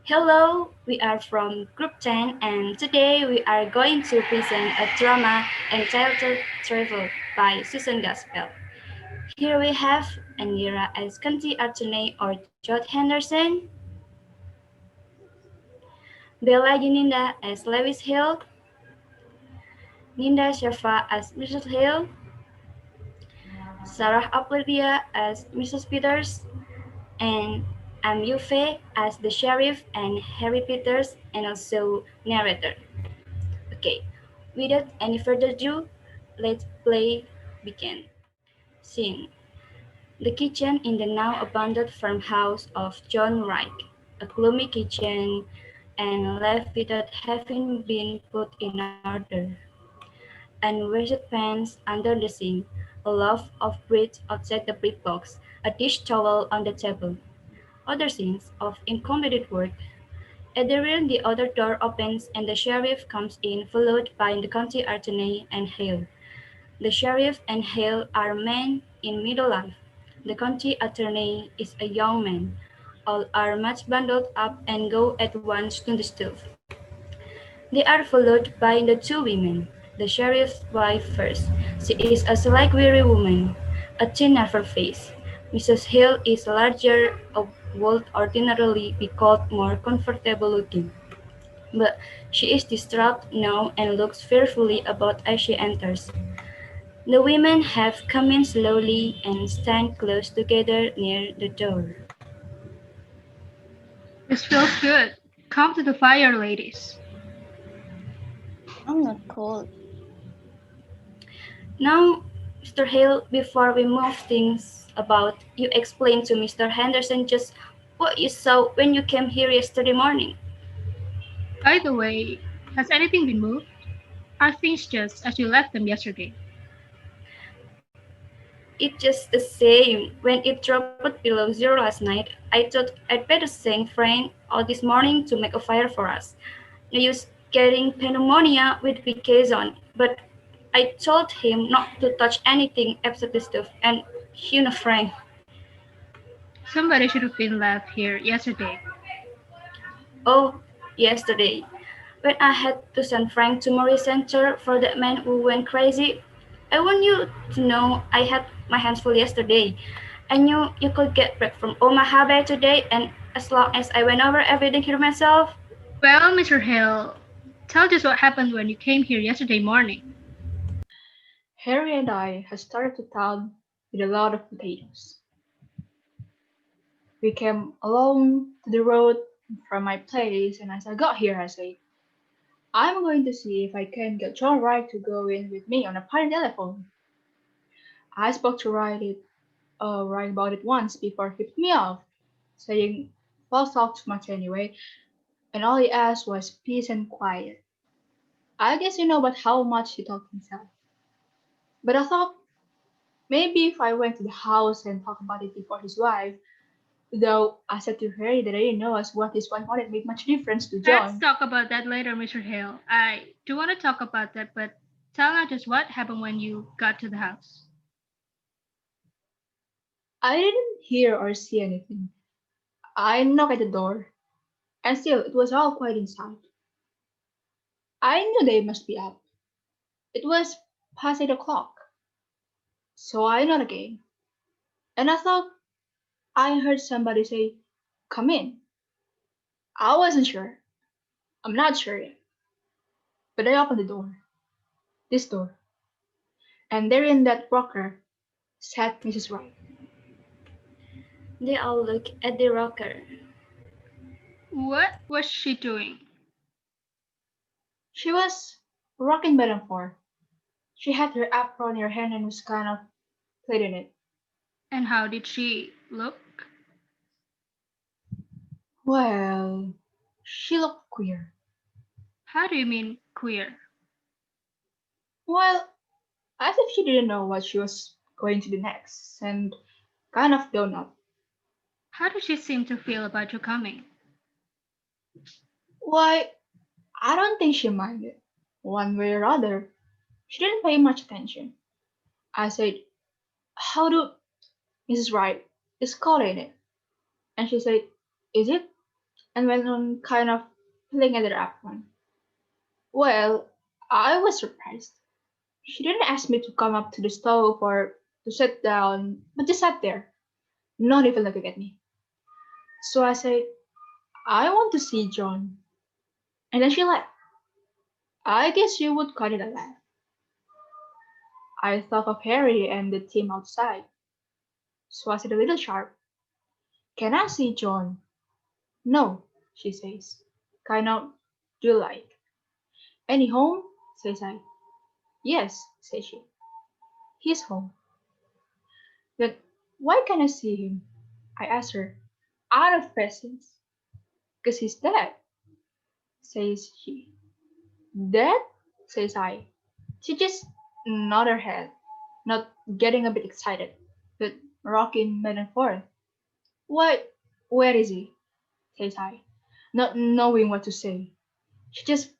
Hello, we are from Group 10 and today we are going to present a drama entitled Travel by Susan Gaspel. Here we have Andira as Kanti Artune or George Henderson, Bella Yuninda as Lewis Hill, Ninda Syafa as Mrs. Hill, Sarah Aprillia as Mrs. Peters, and I'm Yuve as the sheriff and Harry Peters and also narrator. Okay, without any further ado, let's play begin. Scene: the kitchen in the now abandoned farmhouse of John Wright. A gloomy kitchen and left without having been put in order. Unwashed pans under the sink, a loaf of bread outside the bread box, a dish towel on the table. Other scenes of incompleted work. At the rear, the other door opens and the sheriff comes in, followed by the county attorney and Hale. The sheriff and Hale are men in middle life. The county attorney is a young man. All are much bundled up and go at once to the stove. They are followed by the two women. The sheriff's wife first. She is a slight, weary woman, a thin, nervous face. Mrs. Hale is larger, would ordinarily be called more comfortable looking. But she is distraught now and looks fearfully about as she enters. The women have come in slowly and stand close together near the door. This feels good. Come to the fire, ladies. I'm not cold. Now, Mr. Hale, before we move things about, you explain to Mr. Henderson just what you saw when you came here yesterday morning. By the way, has anything been moved? Are things just as you left them yesterday? It's just the same. When it dropped below zero last night, I thought I'd better send Frank out this morning to make a fire for us. No use getting pneumonia with PKs on, but I told him not to touch anything except the stove, and Frank. Somebody should have been left here yesterday. Oh, yesterday, when I had to send Frank to Murray Center for that man who went crazy, I want you to know I had my hands full yesterday. I knew you could get back from Omaha by today, and as long as I went over everything here myself, Well, Mr. Hale, tell us what happened when you came here yesterday morning. Harry and I had started to town with a lot of potatoes. We came along to the road from my place, and as I got here, I said, I'm going to see if I can get John Wright to go in with me on a party telephone. I spoke to Wright about it once before he put me off, saying, "We'll talk too much anyway," and all he asked was peace and quiet. I guess you know about how much he talked himself. But I thought maybe if I went to the house and talked about it before his wife, though I said to Harry that I didn't know as what his wife wanted made much difference to Let's John. talk about that later, Mr. Hale. I do want to talk about that, but tell us just what happened when you got to the house. I didn't hear or see anything. I knocked at the door, and still it was all quiet inside. I knew they must be up. It was past 8 o'clock, so I knocked again, and I thought I heard somebody say, "Come in." I wasn't sure. I'm not sure yet, but I opened the door, this door, and there in that rocker sat Mrs. Wright. they all look at the rocker. What was she doing? She was rocking back and forth. She had her apron in her hand and was kind of played in it. And how did she look? Well, she looked queer. How do you mean queer? Well, as if she didn't know what she was going to do next, and kind of done up. How did she seem to feel about you coming? Why, I don't think she minded. One way or other, she didn't pay much attention. I said, "How do Mrs. Wright is calling it?" And she said, "Is it?" and went on kind of pulling at her apron. Well, I was surprised. She didn't ask me to come up to the stove or to sit down, but just sat there, not even looking at me. So I said, I want to see John. And then she laughed. I guess you would call it a laugh. I thought of Harry and the team outside, so I said a little sharp, can I see John? No, she says. Kind of, do you like? Any home? Says I. Yes, says she. He's home. Then why can't I see him? I asked her. Out of presence. 'Cause he's dead, says she. Dead? Says I. She just nodded her head, not getting a bit excited, but rocking back and forth. Why, where is he? Says I, not knowing what to say. She just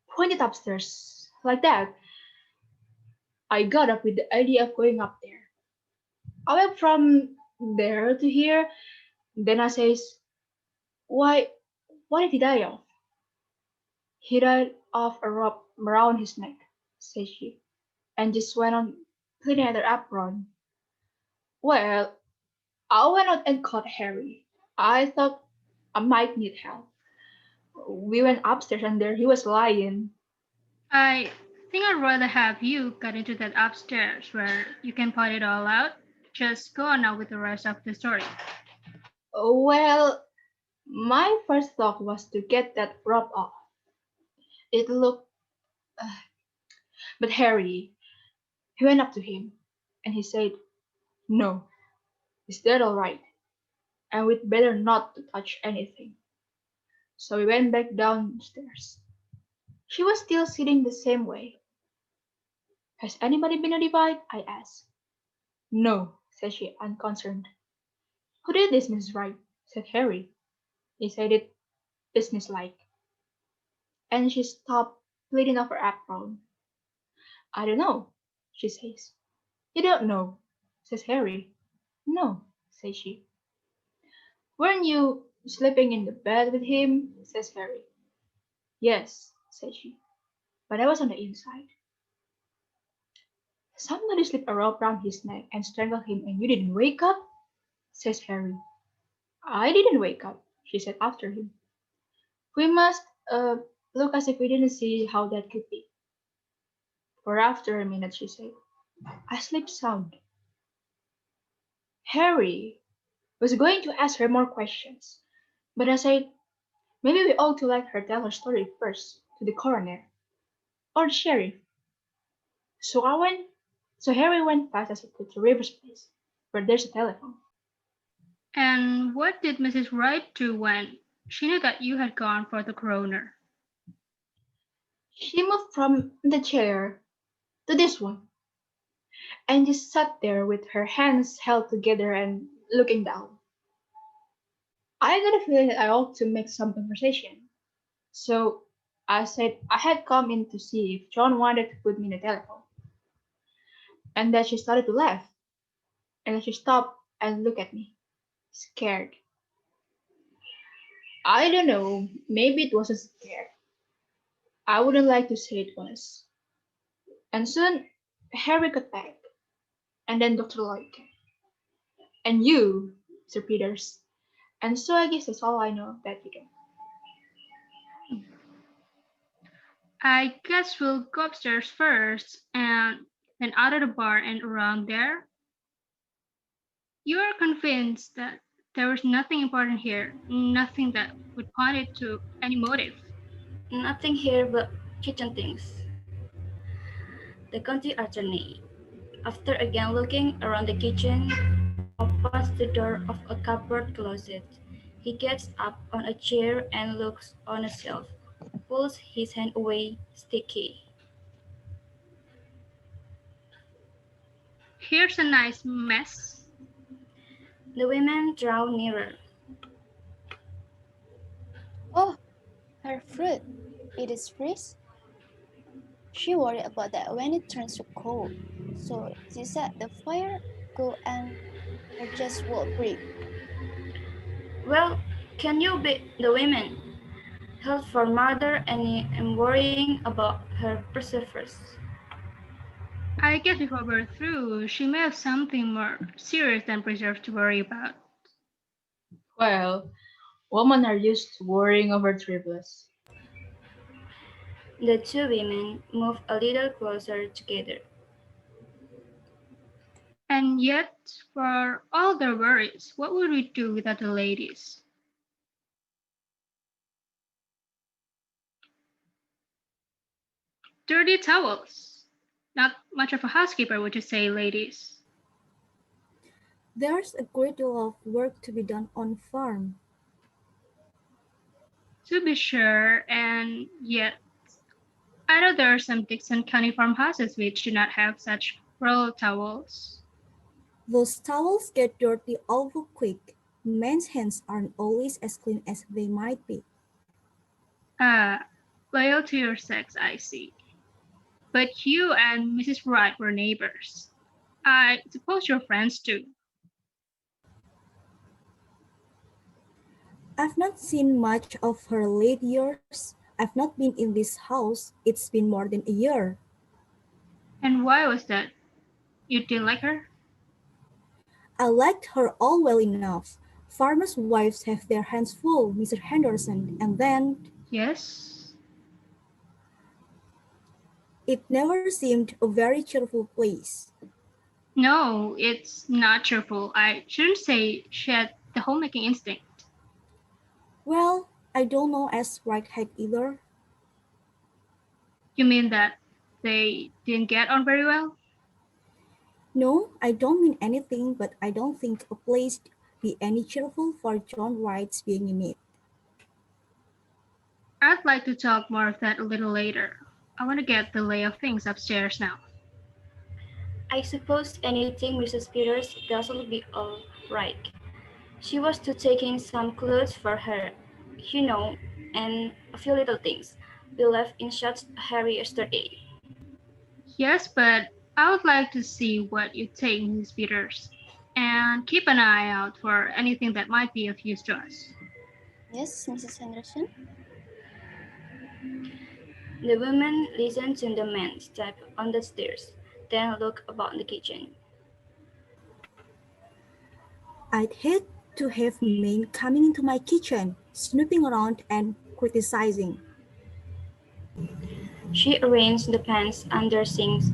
pointed upstairs, like that. I got up with the idea of going up there. I went from there to here, then I says, why, what did he die of? He died of a rope around his neck, says she, and just went on cleaning at her apron. Well, I went out and caught Harry. I thought I might need help. We went upstairs and there he was lying. I think I'd rather have you get into that upstairs where you can point it all out. Just go on now with the rest of the story. Well, my first thought was to get that rope off. It looked, but Harry, he went up to him and he said, no, is that all right? And we'd better not to touch anything. So we went back downstairs. She was still sitting the same way. Has anybody been notified? I asked. No, said she, unconcerned. Who did this, Mrs. Wright? Said Harry. He said it businesslike. And she stopped pleating off her apron. I don't know, she says. You don't know, says Harry. No, says she. Weren't you sleeping in the bed with him? Says Harry. Yes, says she. But I was on the inside. Somebody slipped a rope round his neck and strangled him and you didn't wake up? Says Harry. I didn't wake up, she said after him. We must, look as if we didn't see how that could be. For after a minute, she said, I sleep sound. Harry was going to ask her more questions, but I said, maybe we ought to let her tell her story first to the coroner or the sheriff. So I went, so Harry went fast as he could to River's place, where there's a telephone. And what did Mrs. Wright do when she knew that you had gone for the coroner? She moved from the chair to this one and just sat there with her hands held together and looking down. I got a feeling that I ought to make some conversation. So I said I had come in to see if John wanted to put me in the telephone. And then she started to laugh. And then she stopped and looked at me, scared. I don't know, maybe it wasn't scared. I wouldn't like to say it was. And soon Harry got back, and then Dr. Lloyd came. And you, Sir Peters. And so I guess that's all I know of that weekend. I guess we'll go upstairs first and then out of the bar and around there. You are convinced that there was nothing important here, nothing that would point it to any motive. Nothing here but kitchen things. The county attorney, after again looking around the kitchen, opens the door of a cupboard closet. He gets up on a chair and looks on a shelf, pulls his hand away, sticky. Here's a nice mess. The women draw nearer. Oh, her fruit. It is freeze. She worried about that when it turns to cold. So she set the fire, go and or just will break. Well, Can you be the women? Help for mother and am worrying about her perseverance. I guess before we're through, she may have something more serious than preserves to worry about. Well, women are used to worrying over triples. The two women move a little closer together. And yet, for all their worries, what would we do without the ladies? Dirty towels. Not much of a housekeeper, would you say, ladies? There's a great deal of work to be done on farm. To be sure, and yet, I know there are some Dixon County farmhouses which do not have such roll towels. Those towels get dirty awful quick. Men's hands aren't always as clean as they might be. Ah, loyal to your sex, I see. But you and Mrs. Wright were neighbors. I suppose you're friends too. I've not seen much of her late years. I've not been in this house. It's been more than a year. And why was that? You didn't like her? I liked her all well enough. Farmers' wives have their hands full, Mr. Henderson, and then Yes? it never seemed a very cheerful place. No, it's not cheerful. I shouldn't say she had the homemaking instinct. Well, I don't know as right had either. You mean that they didn't get on very well? No, I don't mean anything, but I don't think a place be any cheerful for John Wright's being in it. I'd like to talk more of that a little later. I want to get the lay of things upstairs now. I suppose anything Mrs. Peters does will be all right. She was to take in some clothes for her, you know, and a few little things we left in Shot's Harry yesterday. Yes, but I would like to see what you take, Mrs. Peters, and keep an eye out for anything that might be of use to us. Yes, Mrs. Henderson? The woman listened to the man step on the stairs, then looked about the kitchen. I'd hate to have men coming into my kitchen, snooping around and criticizing. She arranged the pans under sinks,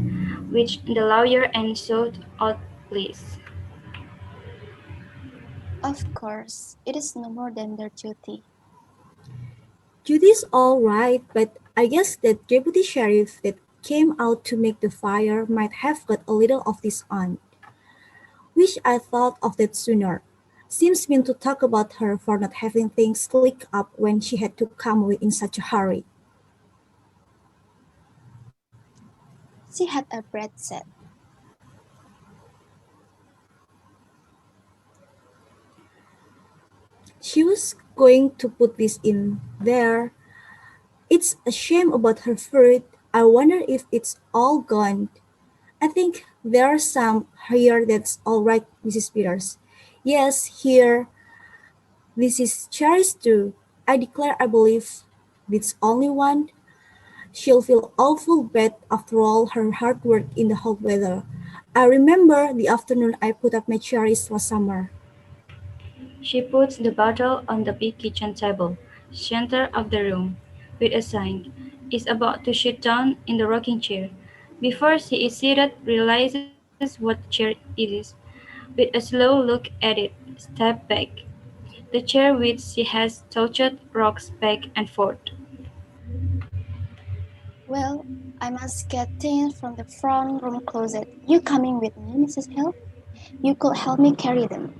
which the lawyer and sewed out please. Of course, it is no more than their duty. Judy's all right, but I guess that deputy sheriff that came out to make the fire might have got a little of this on. Wish I thought of that sooner. Seems mean to talk about her for not having things click up when she had to come away in such a hurry. She had a bread set. She was going to put this in there. It's a shame about her fruit. I wonder if it's all gone. I think there's some here that's all right, Mrs. Peters. Yes, here. This is cherries too. I declare I believe it's only one. She'll feel awful bad after all her hard work in the hot weather. I remember the afternoon I put up my cherries last summer. She puts the bottle on the big kitchen table, center of the room, with a sign, is about to sit down in the rocking chair. Before she is seated, realizes what chair it is. With a slow look at it, step back. The chair which she has touched rocks back and forth. Well, I must get things from the front room closet. You coming with me, Mrs. Hale? You could help me carry them.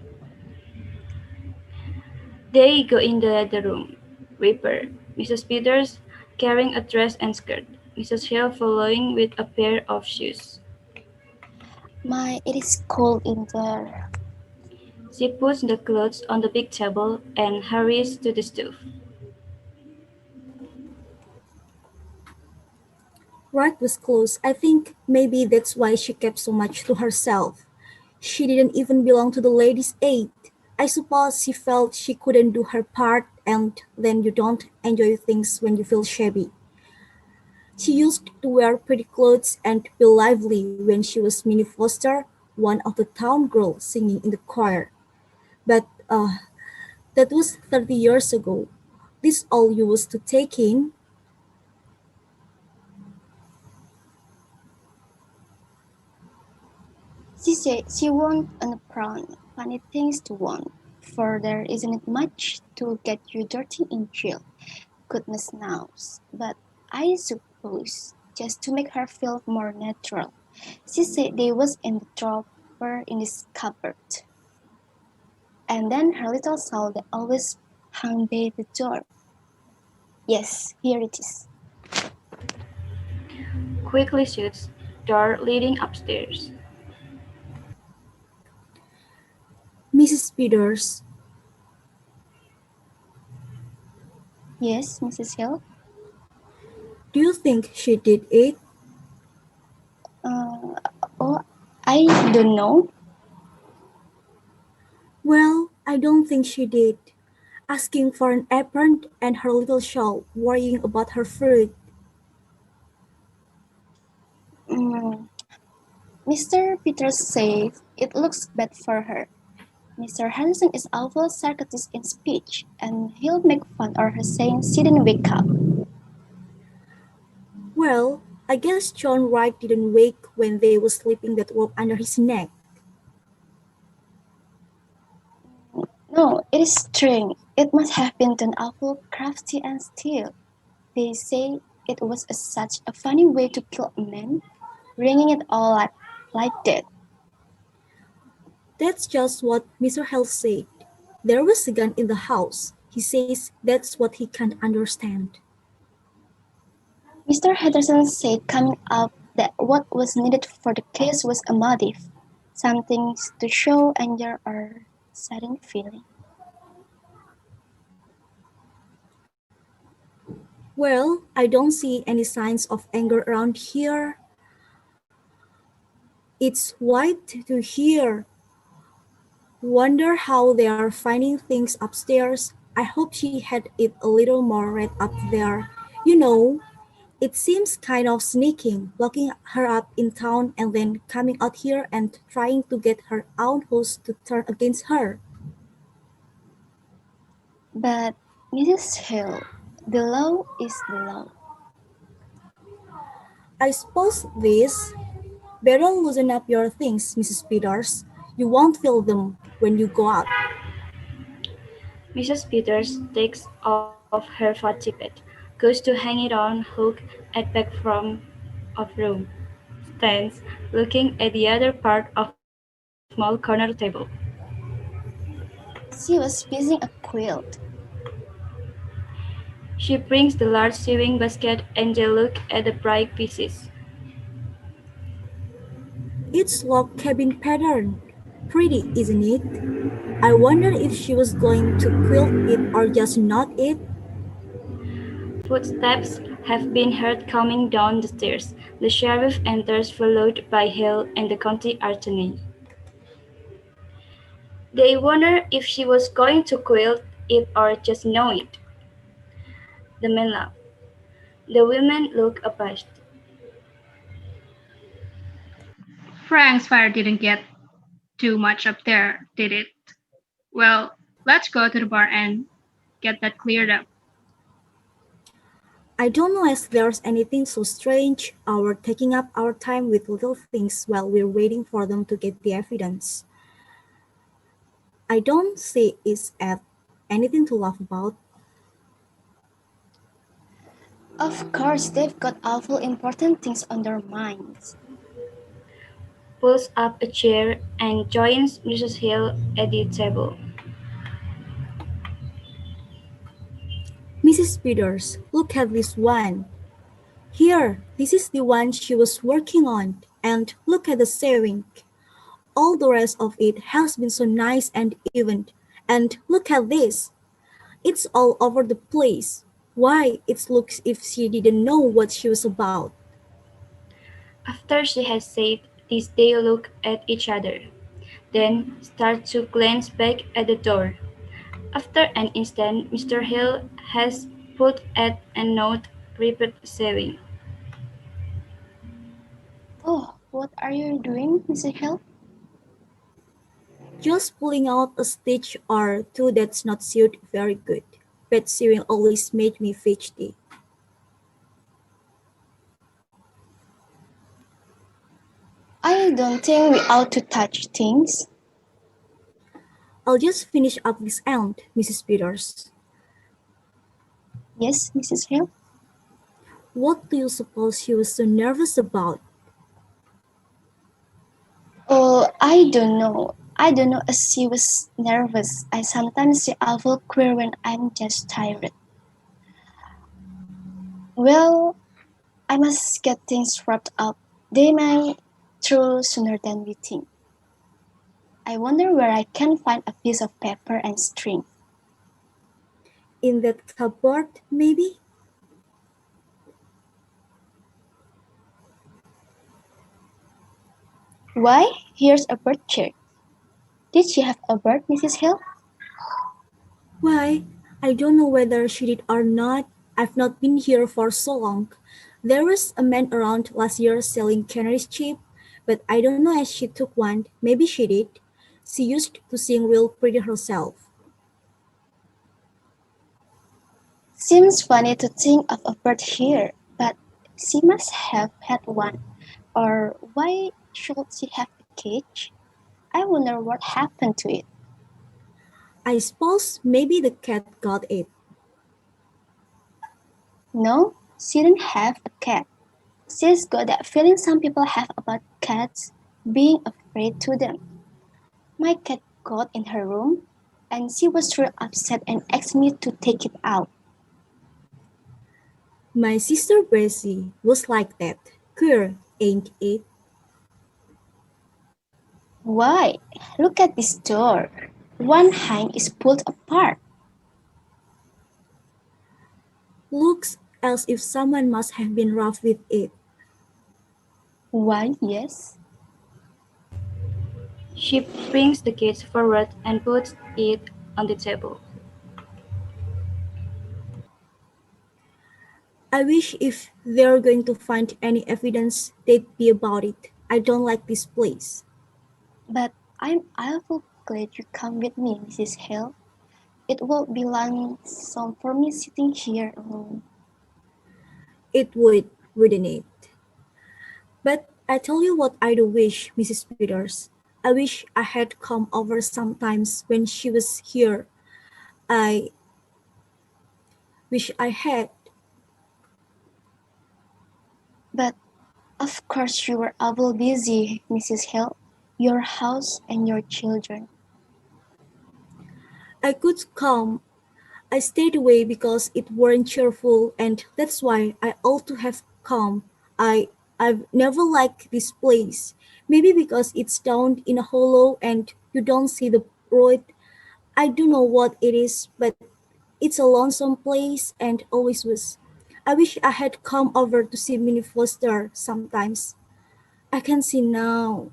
They go in the room. Reaper, Mrs. Peters, carrying a dress and skirt. Mrs. Hale following with a pair of shoes. My, it is cold in there. She puts the clothes on the big table and hurries to the stove. Wright was close. I think maybe that's why she kept so much to herself. She didn't even belong to the ladies' aid. I suppose she felt she couldn't do her part, and then you don't enjoy things when you feel shabby. She used to wear pretty clothes and be lively when she was Minnie Foster, one of the town girls singing in the choir. But that was 30 years ago. This all you was to take in. She said she won't unapron funny things to want, for there isn't much to get you dirty in jail. Goodness knows. But I suppose just to make her feel more natural. She said they was in the drawer in this cupboard. And then her little soul that always hung by the door. Yes, here it is. Quickly shuts door leading upstairs. Mrs. Peters, Yes, Mrs. Hill. do you think she did it? Uh, oh, I don't know. Well, I don't think she did. Asking for an apron and her little shawl, worrying about her food. Mm, Mr. Peters says it looks bad for her. Mr. Hanson is awful sarcastic in speech, and he'll make fun of her saying she didn't wake up. Well, I guess John Wright didn't wake when they were slipping that rope under his neck. No, it is string. It must have been done awful crafty and still. They say it was such a funny way to kill a man, ringing it all up like that. That's just what Mr. Hale said. There was a gun in the house. He says that's what he can't understand. Mr. Henderson said coming up that what was needed for the case was a motive, something to show anger or sudden feeling. Well, I don't see any signs of anger around here. It's white to here. Wonder how they are finding things upstairs. I hope she had it a little more right up there. You know, it seems kind of sneaking, locking her up in town and then coming out here and trying to get her own house to turn against her. But Mrs. Hill, the law is the law. I suppose this better loosen up your things, Mrs. Peters. You won't feel them when you go out. Mrs. Peters takes off her fur tippet, goes to hang it on hook at back from of room, stands looking at the other part of small corner table. She was piecing a quilt. She brings the large sewing basket and they look at the bright pieces. It's log cabin pattern. Pretty, isn't it? I wonder if she was going to quilt it or just knot it. Footsteps have been heard coming down the stairs. The sheriff enters followed by Hale and the county attorney. They wonder if she was going to quilt it or just know it. The men laugh. The women look abashed. Frank's fire didn't get too much up there, did it? Well, let's go to the bar and get that cleared up. I don't know if there's anything so strange our taking up our time with little things while we're waiting for them to get the evidence. I don't see it's at anything to laugh about. Of course, they've got awful important things on their minds. Pulls up a chair and joins Mrs. Hale at the table. Mrs. Peters, look at this one. Here, this is the one she was working on. And look at the sewing. All the rest of it has been so nice and even. And look at this. It's all over the place. Why, it looks if she didn't know what she was about. After she has said this, they look at each other. then starts to glance back at the door. After an instant, Mr. Hale has pulled at a note, repeat saying, Oh, what are you doing, Mrs. Hill? Just pulling out a stitch or two that's not sewed very good. Pet sewing always made me fidgety. I don't think we ought to touch things. I'll just finish up this end, Mrs. Peters. Yes, Mrs. Hill? What do you suppose she was so nervous about? Oh, I don't know. I don't know if she was nervous. I sometimes see awful queer when I'm just tired. Well, I must get things wrapped up. They may through sooner than we think. I wonder where I can find a piece of paper and string. In that cupboard, maybe? Why? Here's a bird chirp. Did she have a bird, Mrs. Hill? Why? I don't know whether she did or not. I've not been here for so long. There was a man around last year selling canaries cheap, but I don't know if she took one. Maybe she did. She used to sing real pretty herself. Seems funny to think of a bird here, but she must have had one. Or why should she have a cage? I wonder what happened to it. I suppose maybe the cat got it. No, she didn't have a cat. She's got that feeling some people have about cats, being afraid to them. My cat got in her room, and she was real upset and asked me to take it out. My sister Bessie was like that. Queer, ain't it? Why? Look at this door. One hang is pulled apart. Looks as if someone must have been rough with it. Why, yes. she brings the cage forward and puts it on the table. I wish if they're going to find any evidence, they'd be about it. I don't like this place. But I'm awful glad you come with me, Mrs. Hale. It will be lonesome for me sitting here alone. It would, wouldn't it? But I tell you what I do wish, Mrs. Peters. I wish I had come over sometimes when she was here. I wish I had. But of course you were awful busy, Mrs. Hale. Your house and your children. I could come. I stayed away because it weren't cheerful, and that's why I ought to have come. I've never liked this place. Maybe because it's down in a hollow and you don't see the road. I don't know what it is, but it's a lonesome place and always was. I wish I had come over to see Minnie Foster sometimes. I can see now.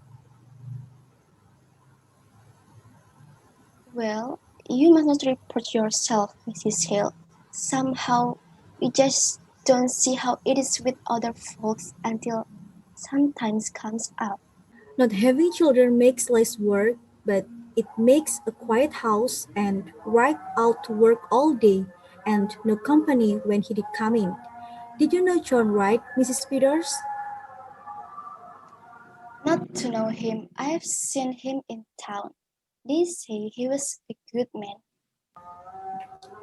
Well, you must not report yourself, Mrs. Hale. Somehow, we just don't see how it is with other folks until sometimes comes up. Not having children makes less work, but it makes a quiet house and right out to work all day and no company when he did come in. Did you know John Wright, Mrs. Peters? Not to know him, I have seen him in town. They say he was a good man.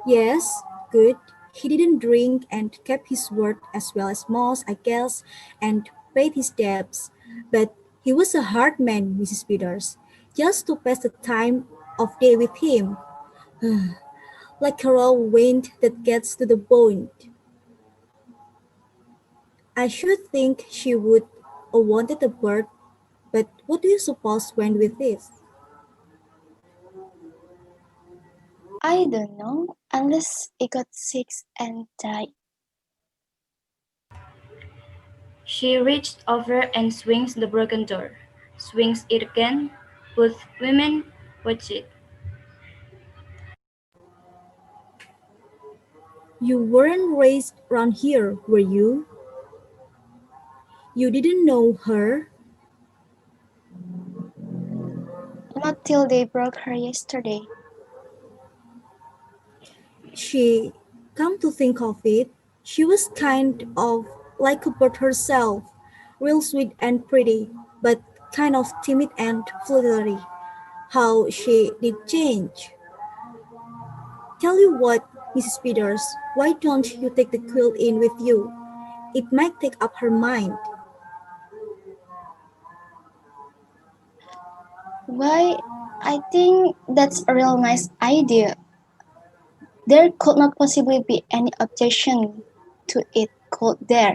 Yes, good. He didn't drink and kept his word as well as most, I guess, and paid his debts. But he was a hard man, Mrs. Peters. Just to pass the time of day with him, like a raw wind that gets to the bone. I should think she would have wanted a bird, but what do you suppose went with this? I don't know, unless he got sick and died. She reaches over and swings the broken door, swings it again, Both women watch it. You weren't raised around here, were you? You didn't know her? Not till they broke her yesterday. She, come to think of it, she was kind of like a bird herself, real sweet and pretty, but kind of timid and fluttery. How she did change. Tell you what, Mrs. Peters, why don't you take the quilt in with you? It might take up her mind. Why, I think that's a real nice idea. There could not possibly be any objection to it, could there?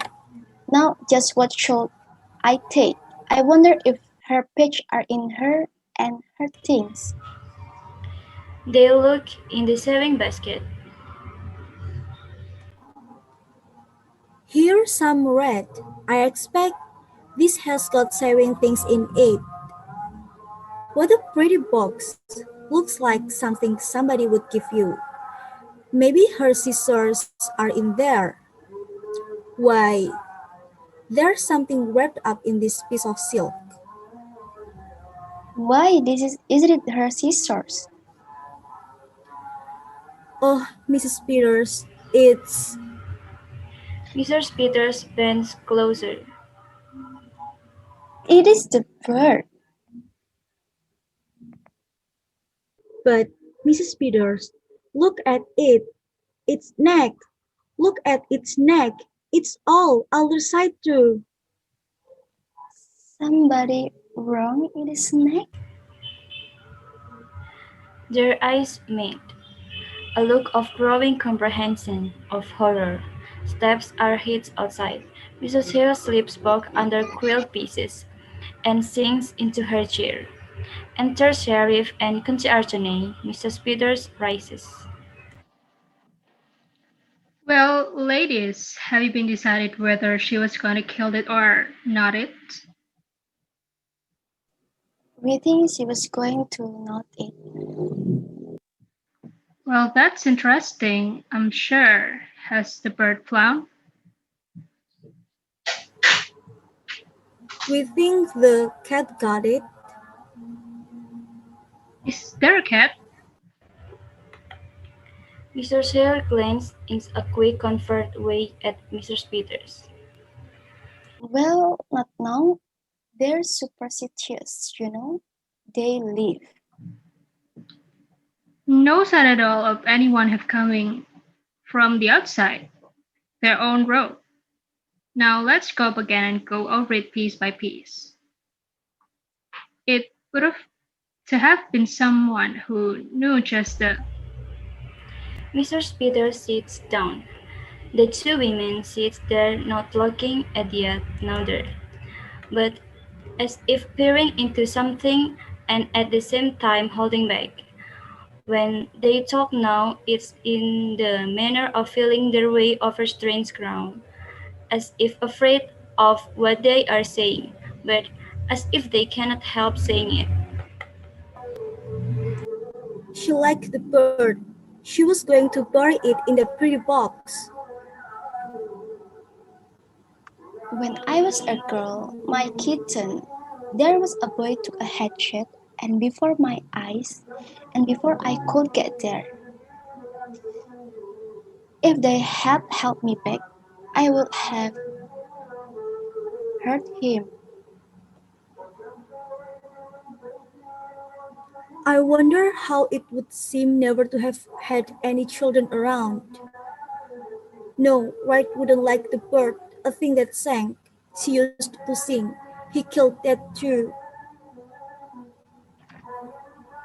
Now, just what should I take? I wonder if her page are in her and her things. They look in the sewing basket. Here's some red. I expect this has got sewing things in it. What a pretty box. Looks like something somebody would give you. Maybe her scissors are in there. Why, there's something wrapped up in this piece of silk. Why, this isn't it her sisters? Oh, Mrs. Peters, it's. Mrs. Peters bends closer. It is the bird. But, Mrs. Peters, look at it. Its neck. Look at its neck. It's all other side too. Somebody wrong in his neck? Their eyes meet. A look of growing comprehension, of horror. Steps are heard outside. Mrs. Hale slips back under quilt pieces and sinks into her chair. Enter Sheriff and concierge. Mrs. Peters rises. Well, ladies, have you been decided whether she was going to kill it or not it? We think she was going to not eat. Well, that's interesting, I'm sure. Has the bird flown? We think the cat got it. Is there a cat? Mr. Hale glanced in a quick, comfort way at Mrs. Peters. Well, not now. They're superstitious, you know. They live. No sign at all of anyone have coming from the outside, their own road. Now let's go up again and go over it piece by piece. It would have to have been someone who knew just the. Mrs. Peters sits down. The two women sit there not looking at yet another, but as if peering into something and at the same time holding back. When they talk now, it's in the manner of feeling their way over strange ground, as if afraid of what they are saying, but as if they cannot help saying it. She liked the bird. She was going to bury it in the pretty box. When I was a girl, my kitten, there was a boy took a hatchet, and before my eyes, and before I could get there, if they had held me back, I would have hurt him. I wonder how it would seem never to have had any children around. No, Wright wouldn't like the bird, a thing that sang. She used to sing. He killed that too.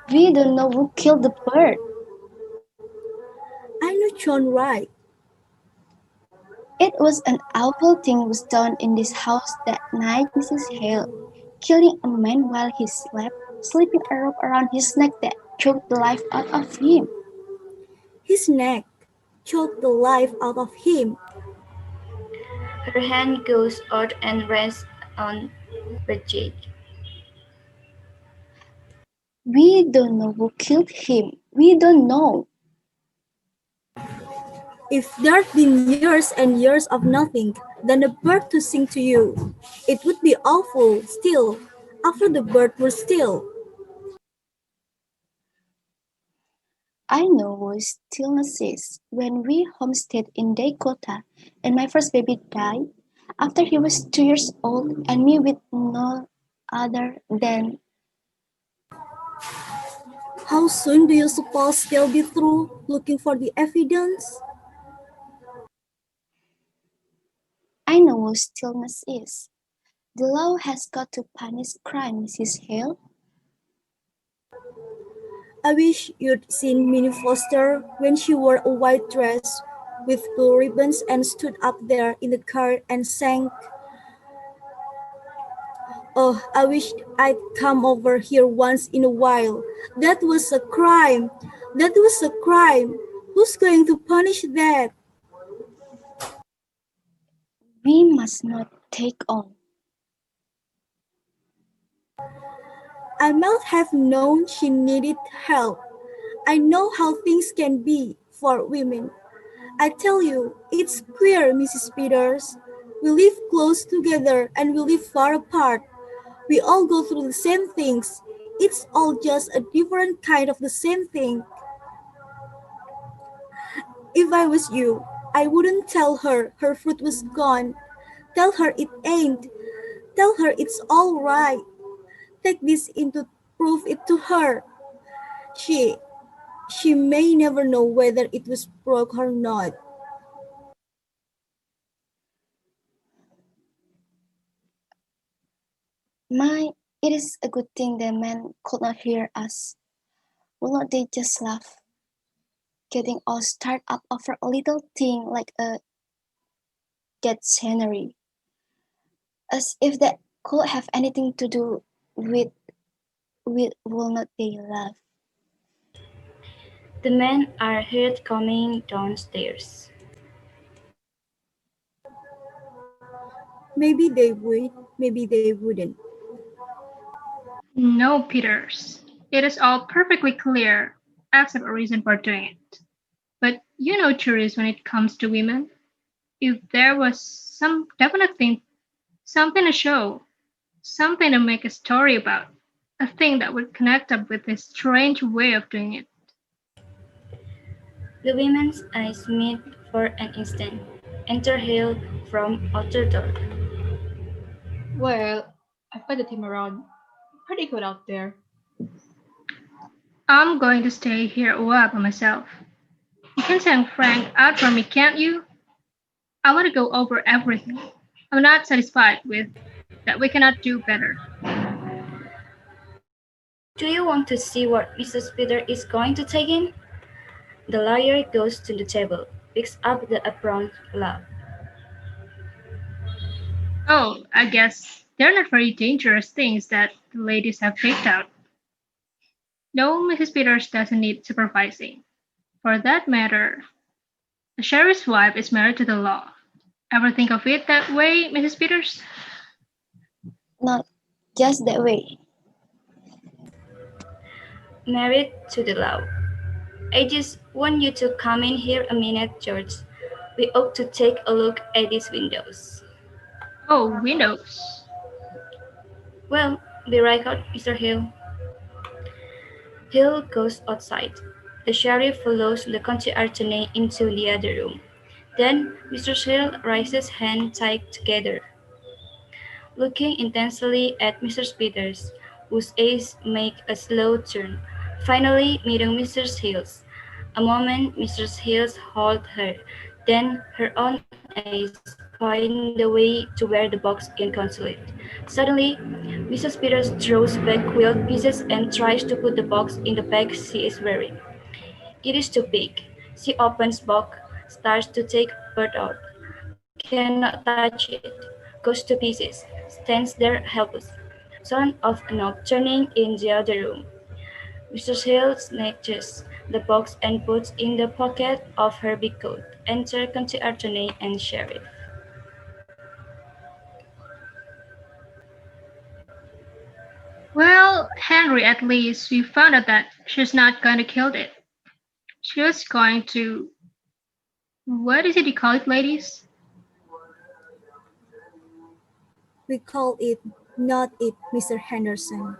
We don't know who killed the bird. I know John Wright. It was an awful thing was done in this house that night, Mrs. Hale, killing a man while he slept, slipping a rope around his neck that choked the life out of him. His neck choked the life out of him. Her hand goes out and rests on the cheek. We don't know who killed him. We don't know. If there'd been years and years of nothing, then a bird to sing to you, it would be awful still, after the bird were still. I know what stillness is. When we homestead in Dakota and my first baby died, after he was 2 years old and me with no other than How soon do you suppose they'll be through looking for the evidence? I know what stillness is. The law has got to punish crime, Mrs. Hale. I wish you'd seen Minnie Foster when she wore a white dress with blue ribbons and stood up there in the car and sang, "Oh, I wish I'd come over here once in a while. That was a crime. That was a crime. Who's going to punish that?" We must not take on. I might have known she needed help. I know how things can be for women. I tell you, it's queer, Mrs. Peters. We live close together and we live far apart. We all go through the same things. It's all just a different kind of the same thing. If I was you, I wouldn't tell her fruit was gone. Tell her it ain't. Tell her it's all right. Take this in to prove it to her. She she may never know whether it was broke or not. My, it is a good thing the men could not hear us. Will not they just laugh? Getting all stirred up over a little thing like a Gethsemane, as if that could have anything to do with will not they laugh? The men are heard coming downstairs. Maybe they would, maybe they wouldn't. No, Peters. It is all perfectly clear, except a reason for doing it. But you know tourists when it comes to women. If there was some definite thing, something to show, something to make a story about, a thing that would connect up with this strange way of doing it. The women's eyes meet for an instant. Enter Hale from outer door. Well, I've got the team around pretty good out there. I'm going to stay here a while by myself. You can send Frank out for me, can't you? I want to go over everything. I'm not satisfied with that we cannot do better. Do you want to see what Mrs. Peter is going to take in? The lawyer goes to the table, picks up the apron lab. Oh, I guess they're not very dangerous things that the ladies have picked out. No, Mrs. Peters doesn't need supervising. For that matter, the sheriff's wife is married to the law. Ever think of it that way, Mrs. Peters? Not just that way. Married to the law. I just want you to come in here a minute, George. We ought to take a look at these windows. Oh, windows. Well, be right out, Mr. Hill. Hill goes outside. The sheriff follows the county attorney into the other room. Then Mr. Hill raises hands tied together, looking intensely at Mrs. Peters, whose eyes make a slow turn, finally meeting Mrs. Hill's. A moment Mrs. Hills holds her, then her own eyes point the way to where the box is concealed. Suddenly, Mrs. Peters throws back quilt pieces and tries to put the box in the bag she is wearing. It is too big. She opens box, starts to take part out, cannot touch it, goes to pieces, stands there helpless. Sound of a knob turning in the other room. Mrs. Hill snatches the box and puts in the pocket of her big coat. Enter county attorney and sheriff. Well, Henry, at least we found out that she's not going to kill it. She was going to. What is it you call it, ladies? We call it not it, Mr. Henderson.